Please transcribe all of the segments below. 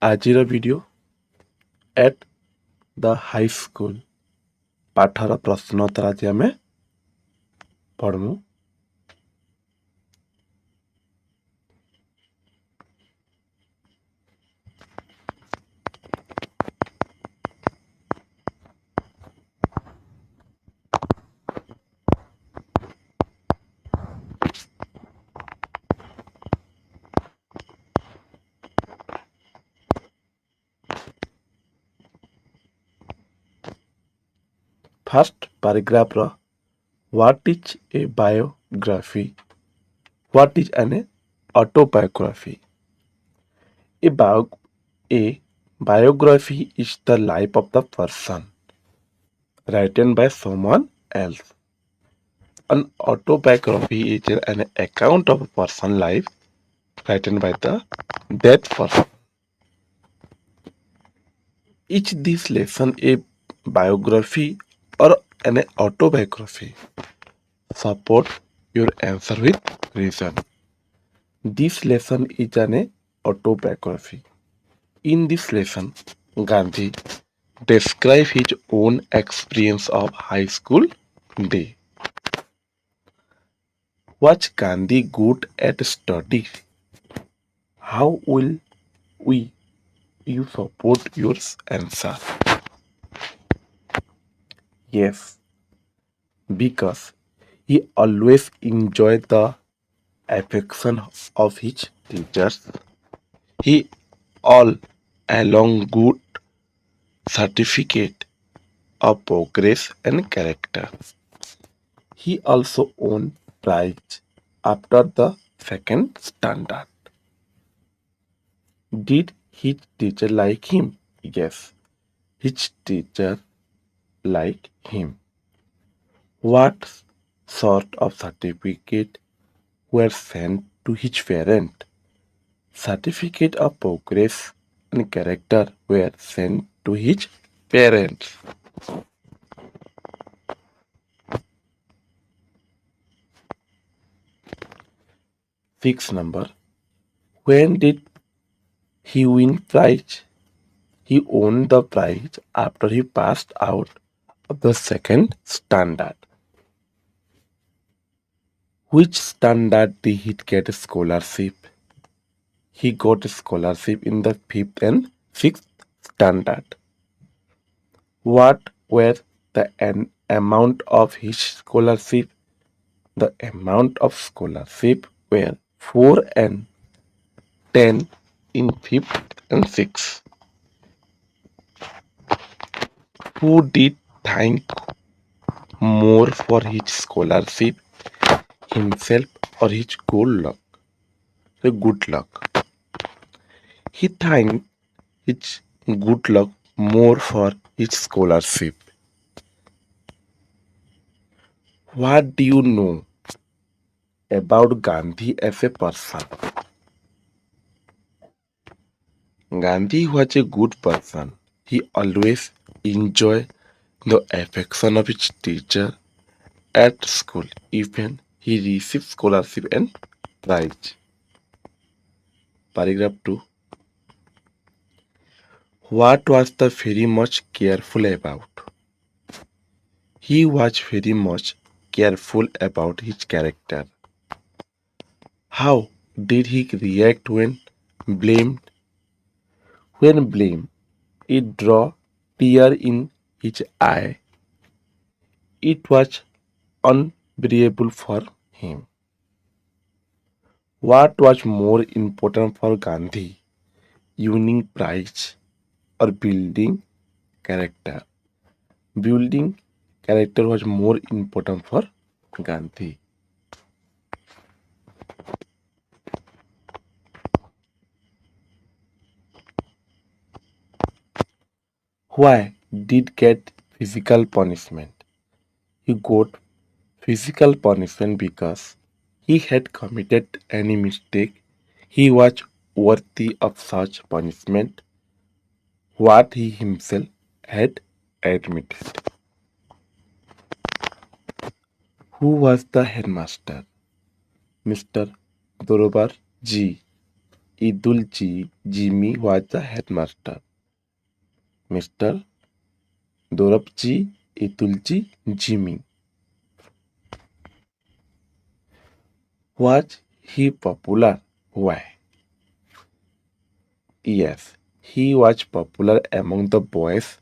ଆଜିର video at the high school ପାଠର ପ୍ରଶ୍ନ ଉତ୍ତର ଆଜି ଆମେ ପଢ଼ମୁ। ଫାର୍ଷ୍ଟ ପାରାଗ୍ରାଫର What is a biography? What is an autobiography? A biography is the life of the person written by someone else. An autobiography is an account of a person's life written by the dead person. Is this lesson a biography or an autobiography? Support your answer with reason. This lesson is an autobiography. In this lesson, Gandhi describes his own experience of high school day. Was Gandhi good at study? How will you support your answer? Yes, because he always enjoyed the affection of his teachers. He all along good certificate of progress and character. He also won prize after the second standard. Did his teacher like him? Yes, his teacher liked him. What sort of certificate were sent to his parent? Certificate of progress and character were sent to his parents. Sixth number. When did he win prize? He won the prize after he passed out of the second standard. Which standard did he get a scholarship? He got a scholarship in the 5th and 6th standard. What were the amount of his scholarship? The amount of scholarship were 4 and 10 in 5th and 6th. Who did thank more for his scholarship, himself or his good luck? Good luck. He thanked his good luck more for his scholarship. What do you know about Gandhi as a person? Gandhi was a good person. He always enjoyed the affection of his teacher at school. Even he received scholarship and prize. Paragraph 2. What was the very much careful about? He was very much careful about his character. How did he react when blamed? When blamed, it drew tear in his eye. It was unbearable for him. What was more important for Gandhi, winning prize or building character? Building character was more important for Gandhi. Why did get physical punishment? He got physical punishment because he had committed any mistake. He was worthy of such punishment, what he himself had admitted. Who was the headmaster? Mr. Dorobar G. Idulji, Jimmy was the headmaster. Mr. Dorabji, Idulji, Jimmy. Was he popular? Why? Yes, he was popular among the boys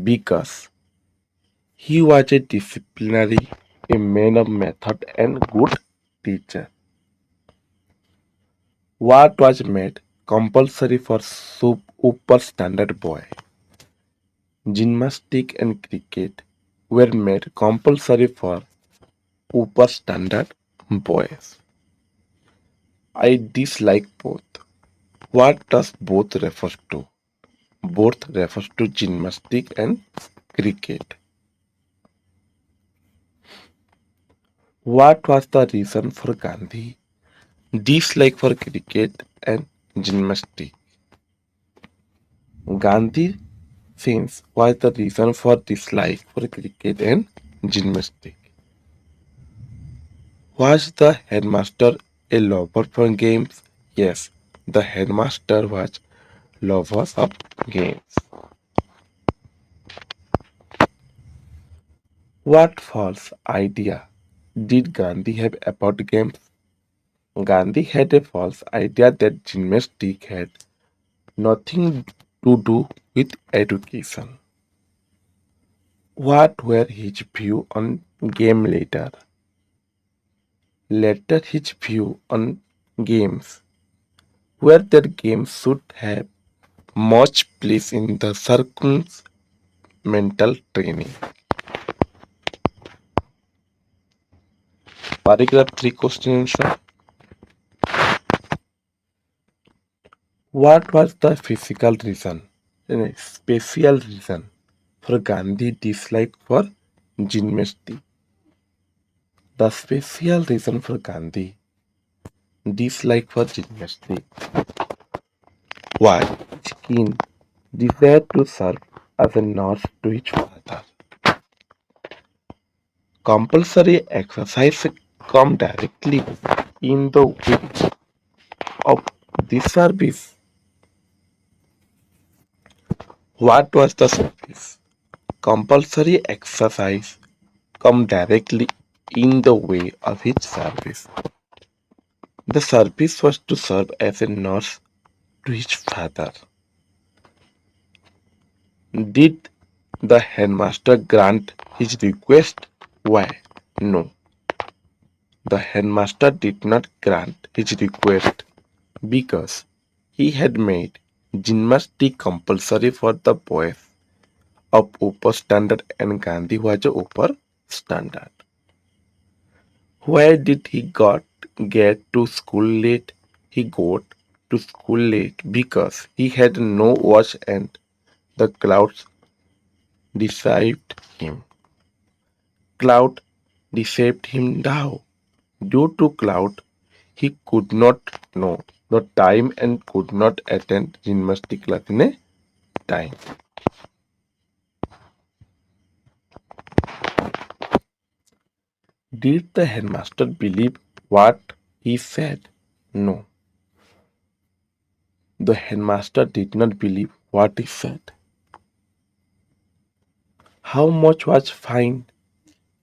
because he was a disciplinary, a man of method and good teacher. What was made compulsory for upper standard boy? Gymnastics and cricket were made compulsory for upper standard boys. I dislike both. What does both refer to? Both refers to gymnastics and cricket. What was the reason for Gandhi dislike for cricket and gymnastics? Gandhi since was the reason for dislike for cricket and gymnastics. Was the headmaster a lover for games? Yes, the headmaster was lover of games. What false idea did Gandhi have about games? Gandhi had a false idea that gymnastics had nothing to do with education. What were his views on game later? Later his view on games were that games should have much place in the circum's mental training. Paragraph 3 question answer. What was the physical reason, special reason for Gandhi dislike for gymnastics? The special reason for Gandhi dislike for gymnastics was his keen desire to serve as a nurse to his father. Compulsory exercise come directly in the way of this service. What was the service? Compulsory exercise come directly in the way of his service. The service was to serve as a nurse to his father. Did the headmaster grant his request? Why? No. The headmaster did not grant his request because he had made gymnastics compulsory for the boys of upper standard and Gandhi was a upper standard. Why did he get to school late? He got to school late because he had no watch and the clouds deceived him. Cloud deceived him now. Due to cloud, he could not know the time and could not attend gymnastic class in a time. Did the headmaster believe what he said? No. The headmaster did not believe what he said. How much was fine?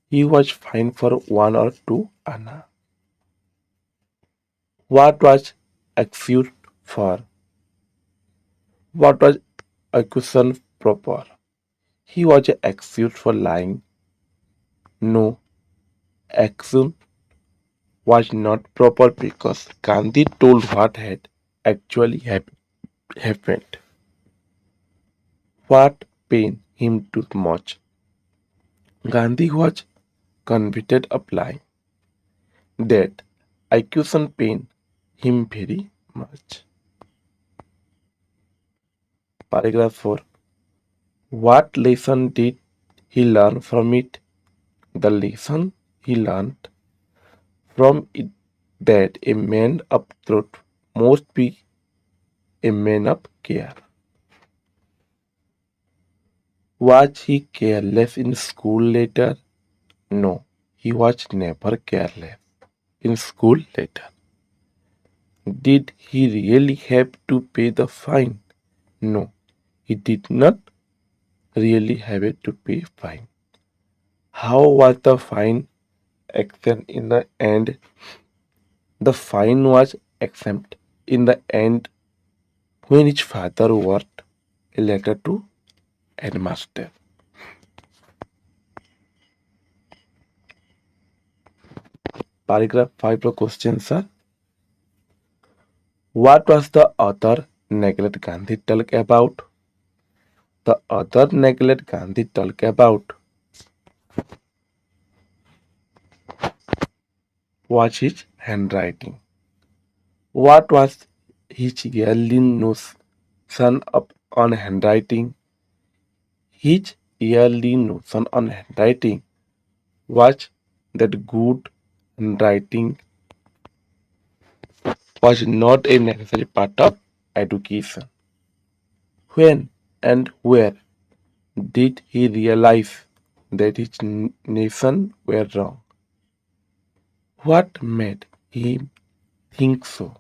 He was fined for 1 or 2 anna. What was accused for? What was accusation proper? He was accused for lying. No, accusation was not proper because Gandhi told what had actually happened. What pained him too much? Gandhi was convicted of lying. That accusation pained him very much. Paragraph 4. What lesson did he learn from it? The lesson he learned from it that a man of truth must be a man of care. Was he careless in school later? No, he was never careless in school later. Did he really have to pay the fine? No, he did not really have to pay fine. How was the fine exempt in the end? The fine was exempt in the end when his father wrote a letter to headmaster. Paragraph 5 the questions are: what was the author neglect Gandhi talk about? The author neglect Gandhi talk about was his handwriting. What was his yearly notion on handwriting? His yearly notion on handwriting was that good handwriting was not a necessary part of education. When and where did he realize that his nation were wrong? What made him think so?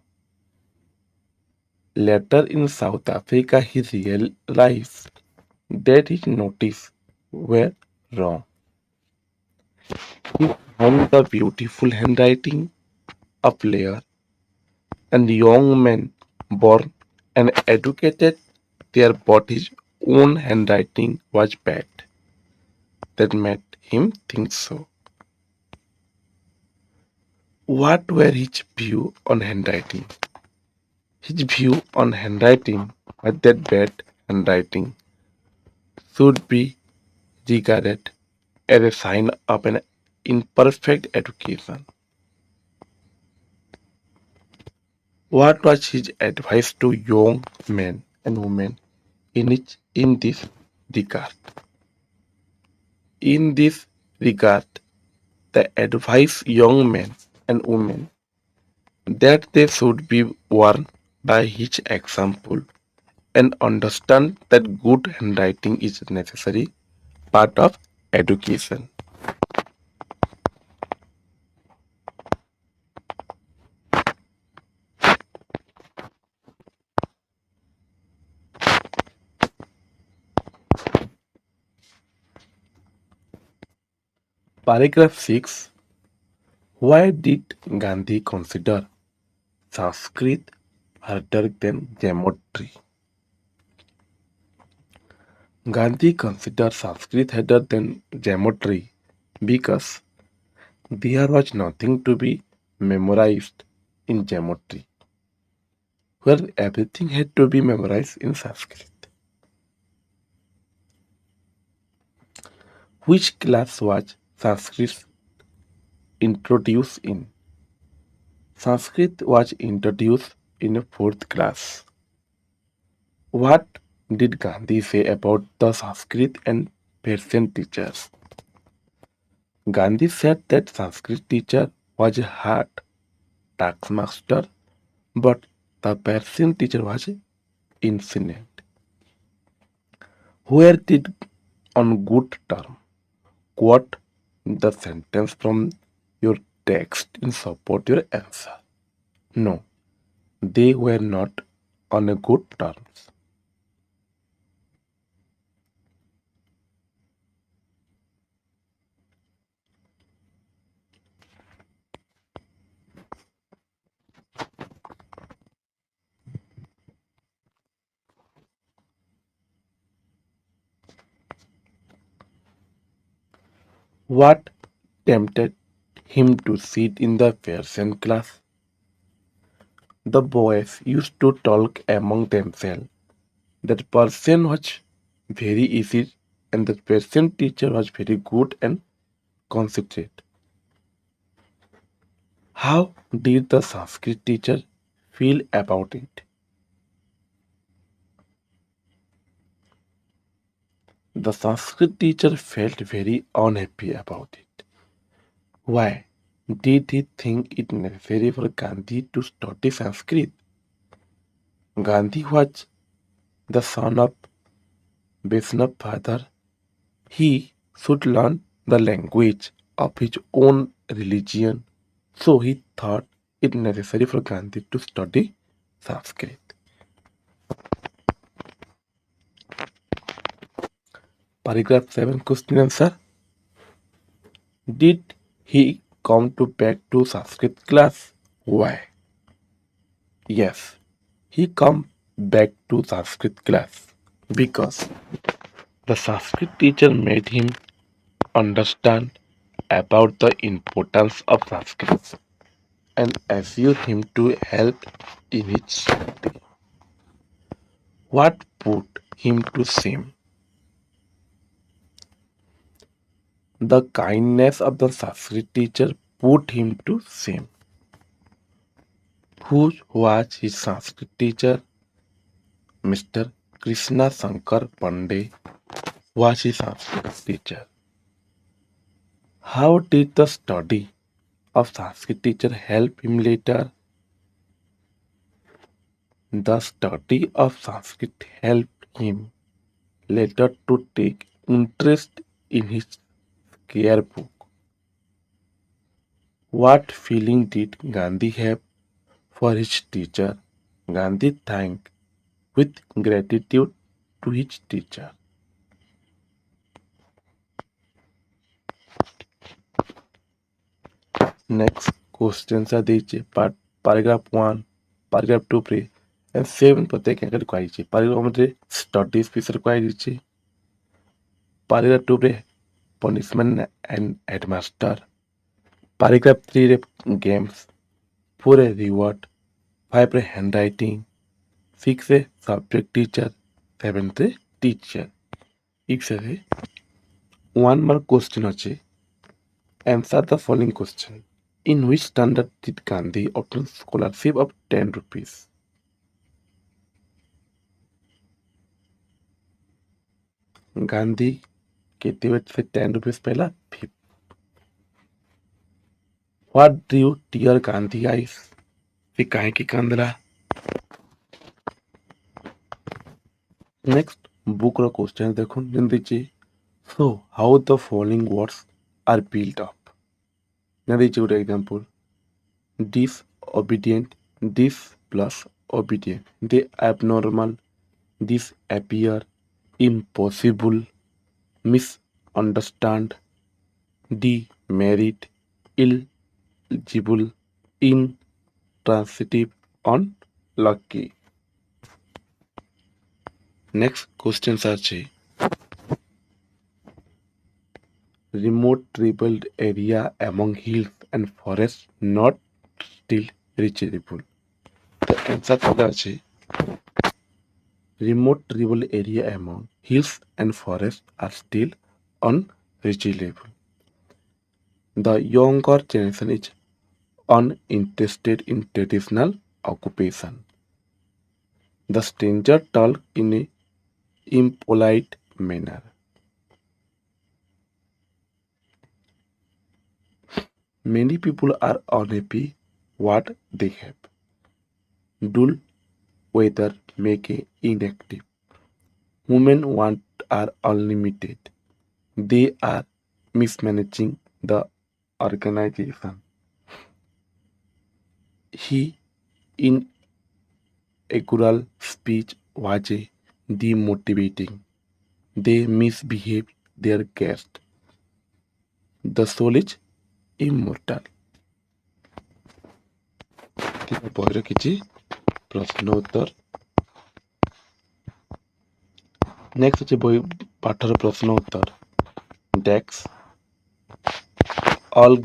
Later in South Africa, he realized that his notice were wrong. He found the beautiful handwriting of Blair, and the young man born and educated there, but his own handwriting was bad. That made him think so. What were his view on handwriting? His view on handwriting was that bad handwriting should be regarded as a sign of an imperfect education. What was his advice to young men and women in this regard? In this regard, the advice young men and women that they should be warned by his example and understand that good handwriting is a necessary part of education. Paragraph 6. Why did Gandhi consider Sanskrit harder than geometry? Gandhi considered Sanskrit harder than geometry because there was nothing to be memorized in geometry, where everything had to be memorized in Sanskrit. Which class was Sanskrit introduced in? Sanskrit was introduced in a fourth class. What did Gandhi say about the Sanskrit and Persian teachers? Gandhi said that Sanskrit teacher was a hard taskmaster, but the Persian teacher was infinite. Where did on good term quote the sentence from your text in support your answer? No, they were not on a good terms. What tempted him to sit in the Persian class? The boys used to talk among themselves that Persian was very easy and the Persian teacher was very good and considerate. How did the Sanskrit teacher feel about it? The Sanskrit teacher felt very unhappy about it. Why did he think it necessary for Gandhi to study Sanskrit? Gandhi was the son of Vaishnava father. He should learn the language of his own religion. So he thought it necessary for Gandhi to study Sanskrit? Paragraph 7 question answer. Did he come to back to Sanskrit class? Why? Yes, he come back to Sanskrit class because the Sanskrit teacher made him understand about the importance of Sanskrit and assured him to help in his study. What put him to shame? The kindness of the Sanskrit teacher put him to shame. Who was his Sanskrit teacher? Mr. Krishna Shankar Pandey was his Sanskrit teacher. How did the study of Sanskrit teacher help him later? The study of Sanskrit helped him later to take interest in his care book. What feeling did Gandhi have for his teacher? Gandhi thanked with gratitude to his teacher. Next questions are ଦେଇଛି paragraph 1, paragraph 2 pre and 7 ପ୍ରତ୍ୟେକ ଏକାଠି କୁହାଯାଇଛି। paragraph 1 ରେ studies ବିଷୟରେ କୁହାଯାଇଛି। paragraph 2 ରେ punishment and headmaster। paragraph 3 ରେ games। 4 ରେ reward। 5 ରେ handwriting। 6 ରେ subject teacher। 7 ରେ teacher। ଏଇଥିରେ 1 mark question ଅଛି। Answer the following question. In which standard did Gandhi obtain scholarship of 10 rupees? Gandhi केते से 10 rupees पहला 5th. What drew tear Gandhi eyes? से काहे की कांदला? Next book रो question देखो जल्दी ची. So how the following words are built up? जल्दी ची उठे example. Disobedient, dis plus obedient. The abnormal, disappear, impossible, misunderstand, demerit, eligible, intransitive, unlucky. Next questions are remote tribal area among hills and forests not still reachable. The answer is remote tribal area among hills and forests are still unreachable. The younger generation is uninterested in traditional occupation. The stranger talk in an impolite manner. Many people are unhappy what they have. Dull weather make it inactive. Women want are unlimited. They are mismanaging the organization. He inaugural speech was demotivating. They misbehave their guest. The soul is immortal. ବହିର କିଛି ପ୍ରଶ୍ନ ଉତ୍ତର। Next ଅଛି ବହି ପାଠର ପ୍ରଶ୍ନ ଉତ୍ତର। Decks. All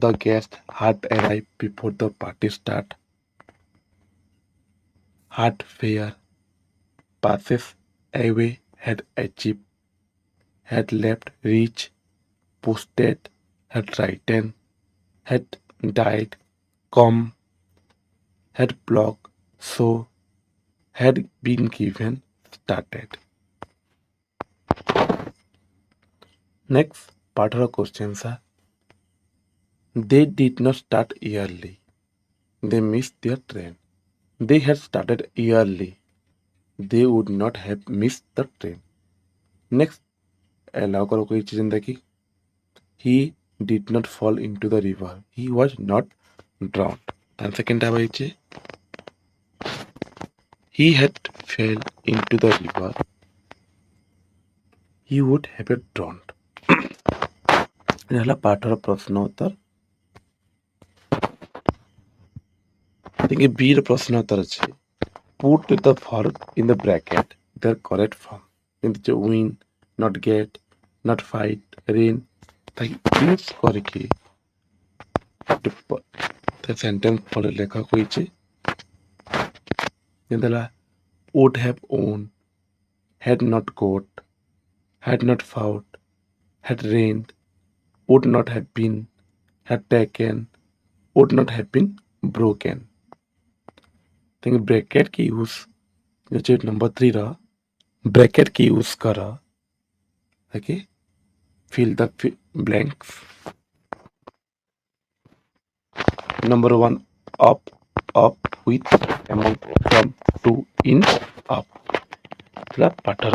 the guests had arrived before the party start. Had fair. Passes away had achieved. Had left rich. Posted. Had written. Had died. Come. Had blocked. So. Had been given. Started. Next part of the questions are they did not start early. They missed their train. They had started early. They would not have missed the train. Next, allow करो कोई चीज देखी. He did not fall into the river. He was not drowned. and second tab hoiche he had fell into the river he would have drowned. এটা হলো পাঠর প্রশ্ন উত্তর। দেখি বির প্রশ্ন উত্তর আছে put the verb in the bracket their correct form কিন্তু যে win not get not fight rain তাই ইউজ করে কি সেন্টেন্স পরে লেখা হয়েছে কিন্তু would have owned had not got had not fought had rained would not have been had taken would not have been broken। think bracket की use जो number 3 रहा ब्रैकेट की यूज करा okay fill the blanks number 1 up with among from 2 in up पाठर